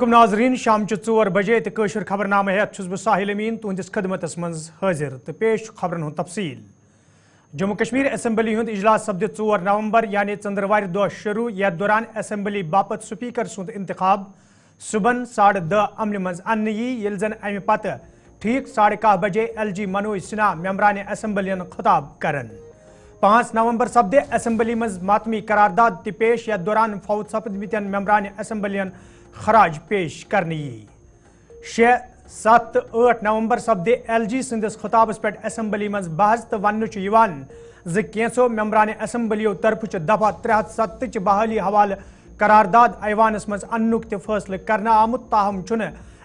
ناظرین شام 4 بجے تو قشر خبرنامہ ہیت چھس بہ ساحل امین تہندس خدمتس مز حاضر تو پیش خبرن ہند تفصیل۔ جموں کشمیر اسمبلی ہند اجلاس سپد 4 نومبر یعنی ژندروار دہ شروع یتھ دوران اسمبلی باپت سپیکر سند انتخاب صبح 10:30 امن مز ان یل زن امہ پتہ ٹھیک 11:30 بجے LG منوج سنہا ممبران اسمبلی خطاب کرن۔ 5 نومبر سپد اسمبلی مز ماتمی قرارداد تہ پیش یتھ دوران فوت سپدمتین ممبران اسمبلی خراج پیش کرنے 6, 7 تہ 8 نومبر سپد LG سندس خطابس پہ اسمبلی مز بحث تو ون کینسو ممبران اسمبلیو طرف دفعہ 307 چہ بحالی حوالہ قرارداد ایوانس مز انک تہ فیصلہ کرنا آمت تاہم چھن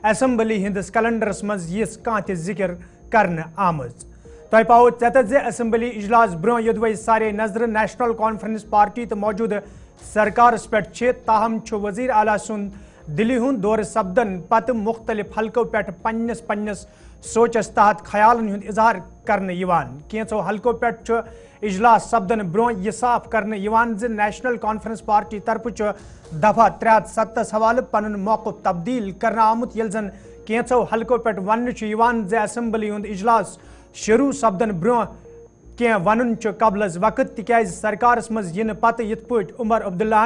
اسمبلی ہندس کیلنڈرس مز یس کان تہ ذکر کرنا آمز۔ تہ پاؤ ژتت زِ اسمبلی اجلاس برہ یدوے سارے نظر نیشنل کانفرنس پارٹی تو موجودہ سرکارس پہ تاہم وزیر اعلیٰ سند دلی ہند دور سپدن پتہ مختلف حلقوں پہ پنس سوچس تحت خیالن ہند اظہار کرنے کینچو حلقوں پہ اجلاس سپدن برہ یہ صاف کرنے زِ نیشنل کانفرنس پارٹی طرف دفعہ 307 حوالہ پن موقف تبدیل کرنا آمت یل زن کینچو حلقوں پہ ون زِ اسمبلی ہند اجلاس شروع سپدن برہ کی ون قبل از وقت تکیاز سرکارس مز ین پتہ یت پٲٹھۍ عمر عبداللہ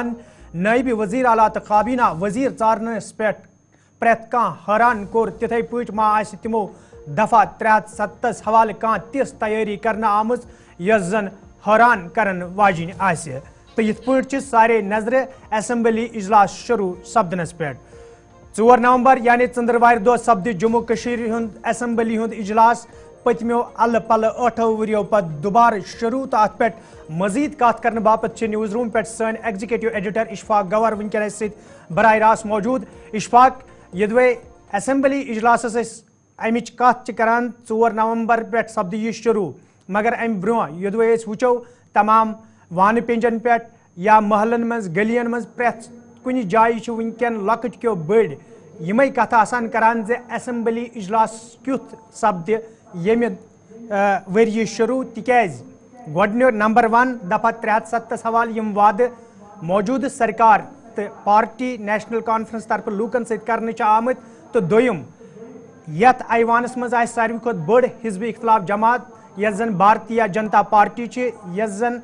نائب وزیر اعلیٰ تو کابینہ وزیر ژارنس پہ پریت کان حیران کور تتھے پٲٹھۍ ما آسہِ تمو دفعہ 307 حوالہ کان تِژھ تیاری کرنا آمٕژ یس زن حیران کرن واجن آسہِ تو یت پٲٹھۍ چھ سارے نظر اسمبلی اجلاس شروع سپدنس پہ 4 نومبر یعنی ژندروار دہ سپد جموں کشمیر ہند اسمبلی ہند اجلاس پتمو الہ پلہ 8 وریو پتہ دوبارہ شروع تو ات پہ مزید کت کرنے باپت نیوز روم پہ سن ایگزیکٹو ایڈیٹر اشفاق گور ونکس ست براہ راست موجود۔ اشفاق یدوے اسمبلی اجلاس امچ کت کران 4 نومبر پہ سپد یہ شروع مگر ام برہ یدوے وچو تمام وان پنجن پہ یا محلن مز گلین مز پریت کن جائیں ونکین لکٹ کیو بڑ یمے کتھ آسان کران زِ اسمبلی اجلاس کیُتھ سپدِ یمہ وری شروع تکیاز گۄڈنیُک نمبر 1 دفعہ 307 حوالہ یم وعدہ موجودہ سرکار تو پارٹی نیشنل کانفرنس طرف لوکن ست کرنے آمت تو دویم یت ایوانس مز آسہِ ساروی کھۄتہٕ بٔڑ حزب اختلاف جماعت یس زن بھارتیہ جنتا پارٹی چھ یس زن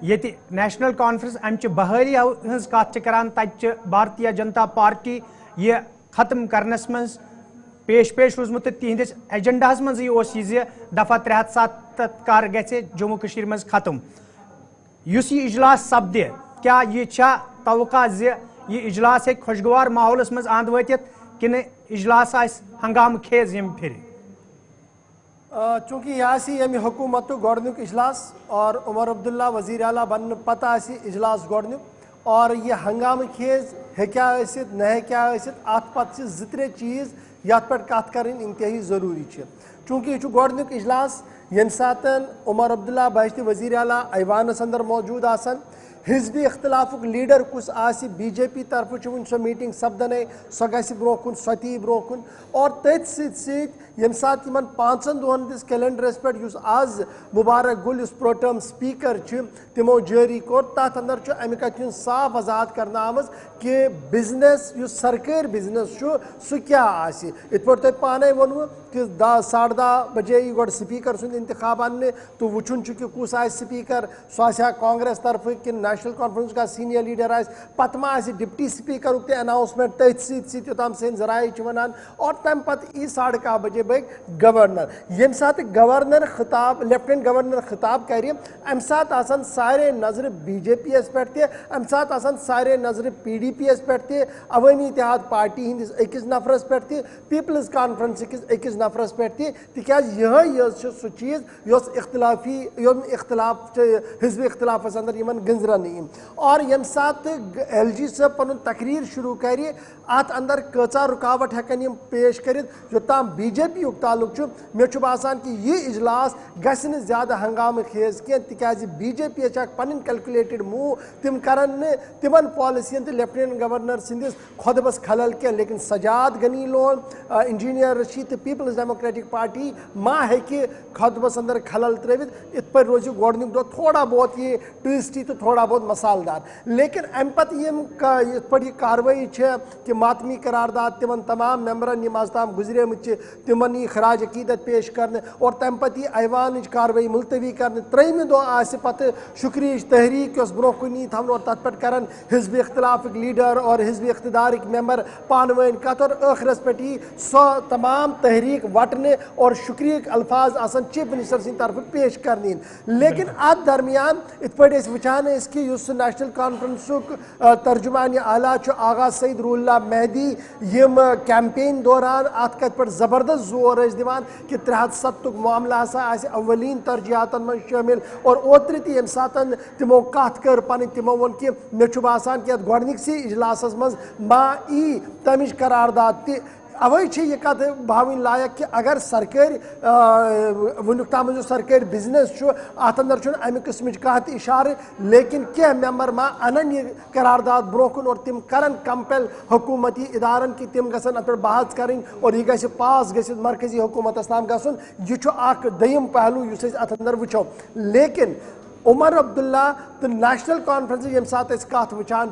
یت نیشنل کانفرنس امچہ بحالی ہز کت کران تتہ بھارتیہ جنتا پارٹی یہ ختم کرنس مز پیش روزمت تہندس ایجنڈاہس مز یہ دفعہ 307 کر گژھِ جموں کشمیر مز ختم یس یہ اجلاس سپدِ کیا یہ چھا توقع زِ یہ اجلاس ہیٚکہِ خوشگوار ماحولس مز اند وٲتِتھ کنہ اجلاس آسہِ ہنگامہ خیز یم پھر چونکہ یہ یمہ حکومت گۄڈنیُک اجلاس اور عمر عبداللہ وزیر اعلیٰ بننے پتہ اجلاس گۄڈنیُک اور یہ ہنگامہ خیز ہیٚکیٛا ٲسِتھ نہ ہیٚکیٛا ٲسِتھ ات پتہ چھ 2-3 چیز یت پہ کت کریں انتہائی ضروری چونکہ یہ گۄڈنیُک اجلاس یم سات عمر عبداللہ بہشتی وزیر اعلیٰ ایوانس اندر موجود آسان حزب اختلاف لیڈر کس آسہِ BJP طرف ون سو میٹنگ سپدنے سو گژھِ برونٛہہ کُن سۄ تہِ یی برونٛہہ کُن اور تٔتھۍ سۭتۍ سۭتۍ ییٚمہِ ساتہٕ یِمن 5 دۄہن ہٕنٛدِس کیلنڈرس پٮ۪ٹھ یُس آز مبارک گُل یُس پروٹرم سپیکر چھِ تِمو جٲری کوٚر تتھ اندر چھُ امہِ کتھِ ہُنٛد صاف وضاحت کرنہٕ آمٕژ کہِ بزنس یُس سرکٲرۍ بزنس چھُ سُہ کیٛاہ آسہِ یِتھ پٲٹھۍ تۄہہِ پانے ووٚنوٕ کہ 10:30 بجے یی گۄڈٕ سپیکر سُنٛد انتخاب اننہٕ تہٕ وٕچھُن چھُ کہ کُس آسہِ سپیکر سُہ آسیا کانگریس طرفہٕ کِنہٕ نیشنل کانفرنس کا سینئر لیڈر آسہِ پتہٕ ما آسہِ ڈپٹی سپیکرُک تہِ اناؤنسمنٹ تٔتھۍ سۭتۍ سۭتۍ یوٚتام سٲنۍ ذرایع چھِ ونان اور تمہِ پتہٕ یی 11:30 بجے بٲگۍ گورنر ییٚمہِ ساتہٕ گورنر خطاب لیفٹنٹ گورنر خطاب کرِ امہِ ساتہٕ آسان سارے نظرِ BJP یس پٮ۪ٹھ تہِ امہِ ساتہٕ آسان سارے نظرِ PDP یس پٮ۪ٹھ تہِ عوٲمی اتحاد پارٹی ہندس أکِس نفرس پٮ۪ٹھ تہِ پیپلز کانفرنس أکِس نفرس پٮ۪ٹھ تہِ تِکیٛازِ یِہے یٲژ چھِ سُہ چیٖز یۄس یم اختلاف حزب اختلافس اندر یمن گنٛزرنہٕ یِن اور یم سات LG صٲب پنُن تقریر شروع کرِ ات اندر کۭژاہ رکاوٹ ہیٚکن یم پیش کٔرِتھ یوٚتام BJP یُک تعلق چھُ مےٚ چھُ باسان کہ یہ اجلاس گژھِ نہٕ زیادٕ ہنگامہ خیز کینٛہہ تِکیٛازِ BJP یس چھِ اکھ پنٕنۍ کیلکولیٹڈ موٗو تِم کرن نہٕ تِمن پالسین تہٕ لیفٹنٹ گورنر سٕنٛدِس خۄطبس خلل کینٛہہ لیکن سجاد غنی لون انجینئر رشید تہٕ پیپلز ڈیموکریٹک پارٹی ما ہیٚکہِ خۄطبس اندر خلل ترٲوِتھ یِتھ پٲٹھۍ روزِ گۄڈنیُک دۄہ تھوڑا بہت یہ ٹویسٹی تہٕ تھوڑا بہت مسالدار لیکن ام پتہ یت پہ یہ کاروی کہ ماتمی قرارداد تمن تمام ممبرن یم آز تام گزریمت تمن یہ خراج عقیدت پیش کرنے اور تم پتہ یہ ایوان کاروی ملتوی کرنے ترٛیٚیمہِ دۄہ آسہِ پتہ شکریہ تحریک یس برو کن یی تھاون اور تت پہ کرن حزب اختلافک لیڈر اور حزب اقتدارک ممبر پانوین کت اور ٲخرس پہ یہ سو تمام تحریک وٹنے اور شکریہ الفاظ آسان چیف منسٹر سند طرف پیش کرنے لیکن ات درمیان ات پہ وچان کہ اس نیشنل کانفرنسک ترجمان اعلیٰ آغا سعید روح اللہ مہدی یم کیمپین دوران ات کت پہ زبردست زور دان کہ 370 معاملہ ہسا اولین ترجیحاتن من شامل اور اوتر تہ یم سات تمو کت کر پن تمو ون کہ مے باسان کہ ات گۄڈنِکسٕے اجلاسس مز ما ای تمچ قرارداد تہ اوے یہ کت بھاون لائق کہ اگر سرکاری ونیک تام جو سرکاری بزنس ات اندر امہ قسمچ کانٛہہ تہ اشارہ لیکن کینٛہہ ممبر ما انن یہ قرارداد برو کن اور تم کرن کمپل حکومتی ادارن کہ تم گژھن ات پہ بحث کریں اور یہ گژھِ پاس گژھِتھ مرکزی حکومتس تام گژھُن یہ اخ دوٚیِم پہلو یُس أسۍ ات اندر وٕچھو لیکن عمر عبداللہ تو نیشنل کانفرنس یم سات کت وچان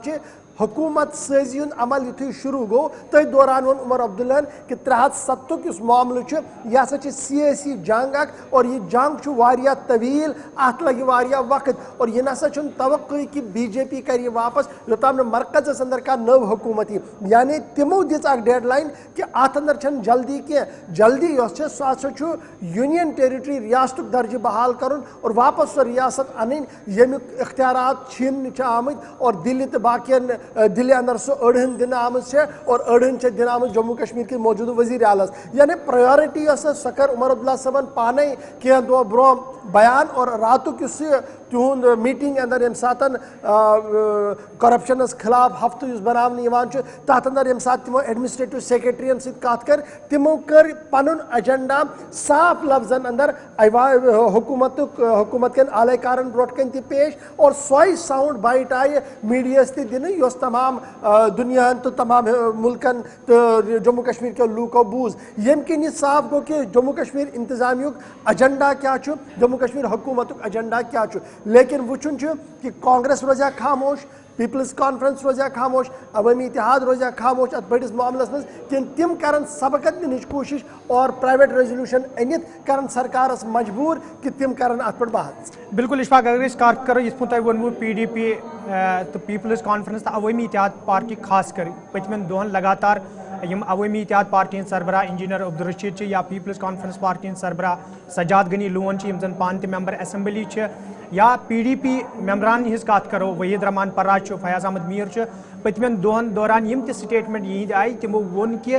حکومت سازی ہند عمل یتھے شروع گو تھی دوران ون عمر عبداللہ کہ 370 اس معاملہ یہ ہسا سیاسی جنگ اور یہ جنگ واریاہ طویل ات لگہ واریاہ وقت اور یہ نسا توقع کہ بی جے پی کر واپس یوتام مرکزس اندر کا نو حکومتی یعنی تمو دِژ اکھ ڈیڈ لائن کہ ات اندر چھن جلدی کی جلدی یس سہ ہسا یونین ٹیریٹری ریاستک درجہ بحال کرن اور واپس سو ریاست ان یمیک اختیارات چھین آمت اور دلی تو باقین دلی اندر سو اڑہن دن آمت اور اڑہن دن آمت جموں کشمیر کے موجودہ وزیر اعلیٰ یعنی پرائیورٹی سہ کر عمر عبداللہ صاحب پانے کینٛہہ دۄہ برونٛہہ بیان اور راتک اس تہد میٹنگ اندر یم سات کرپشنس خلاف ہفتہ اس بنانے تر اندر یم سات تمو ایڈمنسٹریٹو سیکرٹرین ست کت کر تمو کر پن ایجنڈا صاف لفظن اندر حکومت کن اعلی کارن برو کن تہ پیش اور سوئی ساؤنڈ بائٹ آئی میڈیاس تہ دن یس تمام دنیا تو تمام ملکن تو جموں کشمیر کے لوکو بوز یم کن یہ صاف گو کہ جموں کشمیر انتظامیہ ایجنڈا کیا جموں کشمیر حکومت ایجنڈا کیا لیکن وچن کہ کانگریس روزیا خاموش پیپلز کانفرنس روزیا خاموش عوامی اتحاد روزیا خاموش ات بڑس معاملس مز کن تم کرن سبقت دنچ کوشش اور پرائیویٹ ریزولوشن انت کرن سرکارس مجبور کہ تم کرن ات پہ بحث بالکل اشفاق اگر کت کرو یت پہ ونو پی ڈی پی تو پیپلز کانفرنس تو عوامی اتحاد پارٹی خاص کر پتمن دہن لگاتار یم عوامی اتحاد پارٹی ہند سربراہ انجینئر عبدالرشید یا پیپلز کانفرنس پارٹی ہند سربراہ سجاد غنی لون یم زن پان تہ ممبر اسمبلی یا پی ڈی پی ممبران ہز کت کرو وحید رحمان پراج فیاض احمد میر پتمن دہن دوران یم تہ سٹیٹمنٹ یہند آئی تمو ون کہ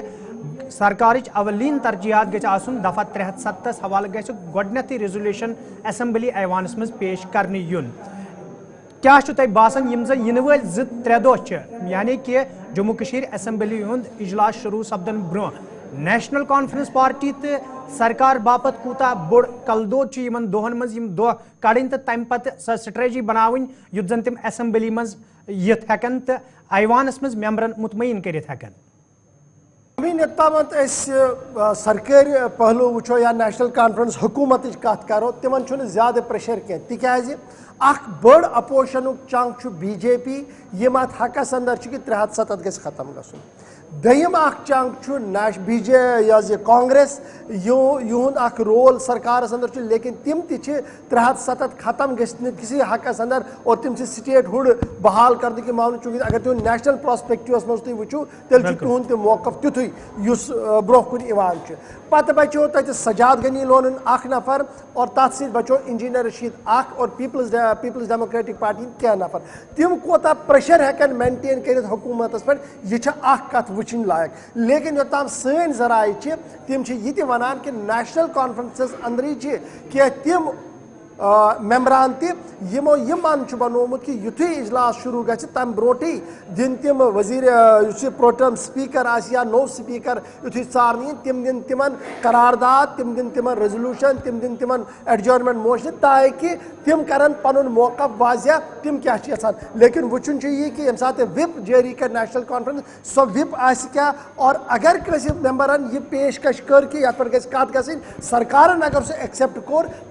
سرکارچ اولین ترجیحات گژھِ آسن دفعہ 370 حوالہ گژھِ گۄڈنیتھٕے ریزولیوشن اسمبلی ایوانس مز پیش کرنے یُن کیا تہ باسان یم زن ین ول 2-3 دۄہ یعنی کہ جموں کشمیر اسمبلی ہند اجلاس شروع سپدن برو نیشنل کانفرنس پارٹی تو سرکار باپت کوتا بوڑ کلدود یمن دہن مز یم دہ کڑن تو تمہ پتہ سہ سٹریٹجی بناون یُتھ زن تم اسمبلی مز یتھ ہیکن تو ایوانس مز ممبرن مطمئن کرت ہیکن یوتامت سرکاری پہلو وچو یا نیشنل کانفرنس حکومت کت کرو تمن زیادہ پریشر کی تکیاز اخ بڑ اپوزیشنک چنگ بی جے پی یم ات حقس اندر کہ 370 گژھِ ختم گژھُن دیم اخ چنگ بی جے یہ کانگریس یہند اخ رول سرکارس اندر لیکن تم تہ 370 ختم گھن کسی حقس اندر اور تم سٹیٹ ہوڈ بحال کرنے کے معاملے چونکہ اگر تم نیشنل پراسپیکٹوس مز تھی وچو تیل تہد تہ موقف تیتھے اس برو کن پتہ بچو تتہ سجاد غنی لون اخ نفر اور تر ست بچو انجینئر رشید اخ اور پیپلز ڈیموکریٹک پارٹی کیا نفر تم کوتا پریشر ہیکن مینٹین کرت حکومتس پہ یہ اخ کت وچن لائق لیکن یوتام سن ذرائع تم یہ ونان کہ نیشنل کانفرنسس اندر کہ تم ممبران تمو یہ من بنومت کہ یتھے اجلاس شروع گژھِ تم بروٹی دن تم وزیر پروٹم سپیکر یا نو سپیکر یتھے ژارنہ تم دن تمن قرارداد تم دن تمن ریزولوشن تم دن تمن ایڈجرنمنٹ موشن تاکہ تم کرن پن موقف واضح تم کیا یژھان لیکن وچن یہ کہ یم سات وپ جاری کر نیشنل کانفرنس سو وپ آس کیا اور اگر کس ممبرن یہ پیشکش کر کہ یت پہ گژھِ کت گژھٕنۍ سرکارن اگر سہ ایکسیپٹ کور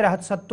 307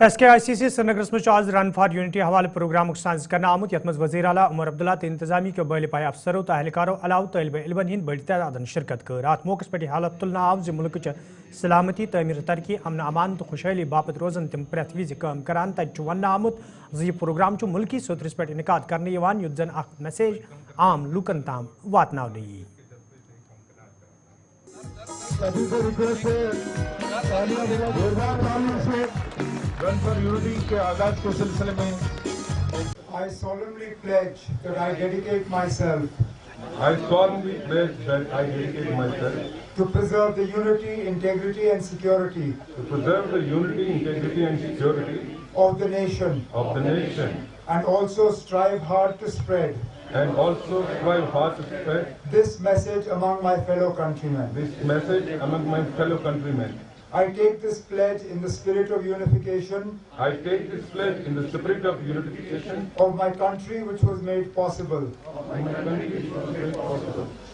SKICC سرینگرس مز آز رن فار یونٹی حوالہ پروگرام ساز کرنا آمت یت مز وزیر اعلیٰ عمر عبداللہ تو انتظامی کے بال پائے افسروں تو اہلکاروں علاوہ طالب علمن ہند بڑی تعداد شرکت کر ات موقع پہ حالت تلنا آو ملک سلامتی تعمیر ترقی امن امان تو خوشحالی باپت روزن تم پریت وز کام کران تت ون آمت یہ پروگرام ملکی صوترس پہ انعقاد کرنے یت زن اخ میسیج عام لوکن تام واتناؤنہ یی رن فار یونٹی کے آغاز کے سلسلے میں I solemnly pledge that I dedicate myself to preserve the unity, integrity and security of the nation and also strive hard to spread this message among my fellow countrymen. I take this pledge in the spirit of unification of my country, which was made possible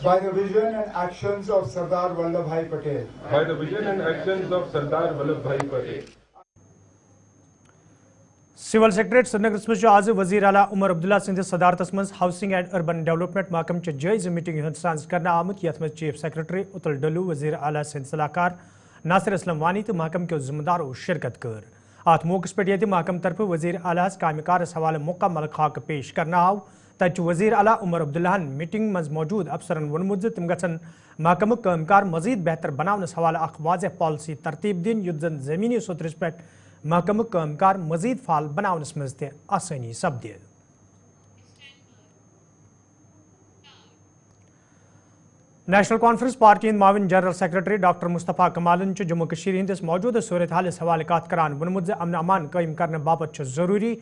by the vision and actions of Sardar Vallabhbhai Patel. Civil secretariat سرینگرس مز آز وزیر اعلیٰ عمر عبداللہ سندس صدارتس مز housing and urban development محکمہ چہ جائزہ میٹنگ ہند ساز کرنا آمت یت مز چیف سیکریٹری اتل ڈلو وزیر اعلیٰ سند صلاح کار ناصر اسلم وانی تو محکمہ کے ذمہ داروں شرکت کر ات موقع پہ یہ محکمہ طرف وزیر اعلیٰ کامہ کارس حوالہ مکمل خاکہ پیش کرنا آو تت وزیر اعلیٰ عمر عبداللہ میٹنگ مز موجود افسرن وونمت تم گھن محکمہ کام کار مزید بہتر بناونس حوالہ اخ واضح پالسی ترتیب دن یت زن زمینی صوترس پہ محکمہ کام کار مزید فعال بناونس مز تہ آسانی سپد نیشنل کانفرنس پارٹی ہند معاون جنرل سیکریٹری ڈاکٹر مصطفیٰ کمالن جموں کشمیر ہندس موجودہ صورت حالس حوالہ کات کران وونمت امن امان قائم کرنے باپت ضروری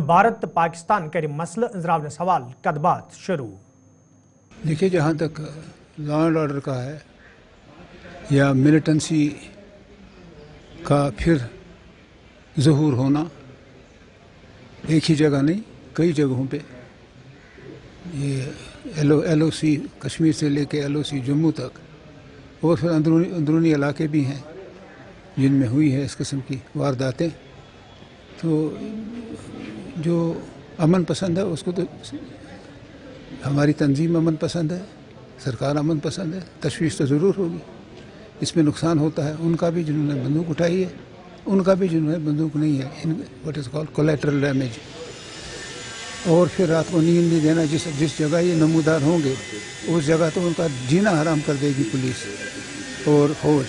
بھارت تو پاکستان کر مسئلہ انزراونس حوالہ کت بات شروع. دیکھیے جہاں تک لا اینڈ آرڈر کا ہے یا ملیٹنسی کا پھر ظہور ہونا ایک ہی جگہ نہیں کئی جگہوں پہ یہ ایل او سی کشمیر سے لے کے ایل او سی جموں تک اور پھر اندرونی علاقے بھی ہیں جن میں ہوئی ہے اس قسم کی وارداتیں. تو جو امن پسند ہے اس کو تو ہماری تنظیم امن پسند ہے سرکار امن پسند ہے تشویش تو ضرور ہوگی اس میں نقصان ہوتا ہے ان کا بھی جنہوں نے بندوق اٹھائی ہے ان کا بھی جنہوں نے بندوق نہیں ہے what is call collateral damage. اور پھر رات کو نیند نہیں دینا جس جگہ یہ نمودار ہوں گے اس جگہ تو ان کا جینا حرام کر دے گی پولیس اور فوج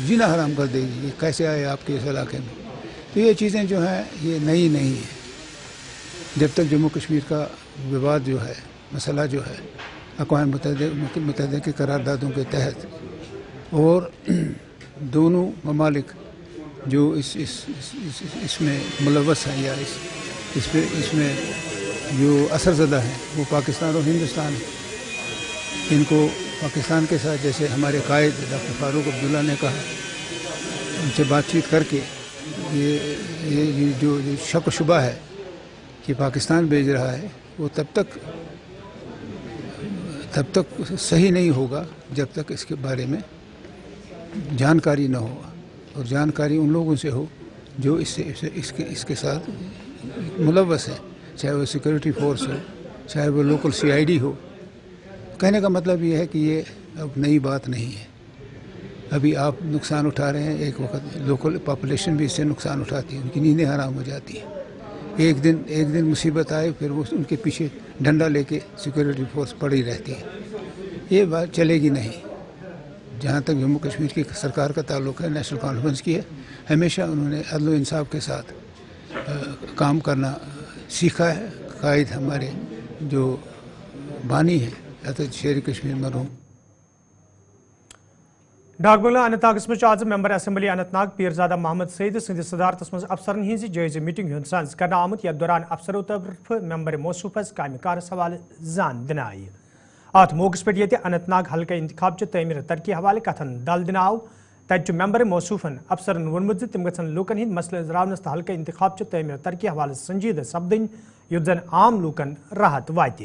جینا حرام کر دے گی. یہ کیسے آئے آپ کے اس علاقے میں. تو یہ چیزیں جو ہیں یہ نئی نہیں ہیں. جب تک جموں کشمیر کا وواد جو ہے مسئلہ جو ہے اقوام متحدہ کی قراردادوں کے تحت اور دونوں ممالک جو اس میں ملوث ہیں یا اس میں جو اثر زدہ ہیں وہ پاکستان اور ہندوستان ہیں. ان کو پاکستان کے ساتھ جیسے ہمارے قائد ڈاکٹر فاروق عبداللہ نے کہا ان سے بات چیت کر کے یہ جو شک و شبہ ہے کہ پاکستان بھیج رہا ہے وہ تب تک صحیح نہیں ہوگا جب تک اس کے بارے میں جانکاری نہ ہو اور جانکاری ان لوگوں سے ہو جو اس کے ساتھ ملوث ہے چاہے وہ سیکورٹی فورس ہو چاہے وہ لوکل CID ہو. کہنے کا مطلب یہ ہے کہ یہ اب نئی بات نہیں ہے. ابھی آپ نقصان اٹھا رہے ہیں ایک وقت لوکل پاپولیشن بھی اس سے نقصان اٹھاتی ہے ان کی نیندیں حرام ہو جاتی ہیں. ایک دن مصیبت آئے پھر وہ ان کے پیچھے ڈنڈا لے کے سیکورٹی فورس پڑی رہتی ہے. یہ بات چلے گی نہیں. جہاں تک جموں کشمیر کی سرکار کا تعلق ہے نیشنل کانفرنس کی ہے ہمیشہ انہوں نے عدل و انصاف کے ساتھ کام کرنا سیکھا ہے. قائد ہمارے جو بانی ہیں حضرت شیر کشمیر مرحوم ڈاک بنگلہ اننت ناگس مز آز ممبر اسمبلی اننت ناگ پیرزادہ محمد سعید سندس صدارتس مز افسرن ہز جائزہ میٹنگ ہند ساز کرنا آمت یتھ دوران افسروں طرف ممبر موصوفس کامہ کارس حوالہ زان دن آئی. ات موقع پہ یہ اننت ناگ حلقہ انتخاب چہ تعمیر ترقی حوالہ کتھن دل دن آو تت ممبر موصوفن افسرن وونمت تم گھن لوکن ہند مسئلہ انزراونس تو حلقہ انتخاب چہ تعمیر ترقی حوالہ سنجیدہ سپدن یت زن عام لوکن راحت واتہ.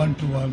1-to-1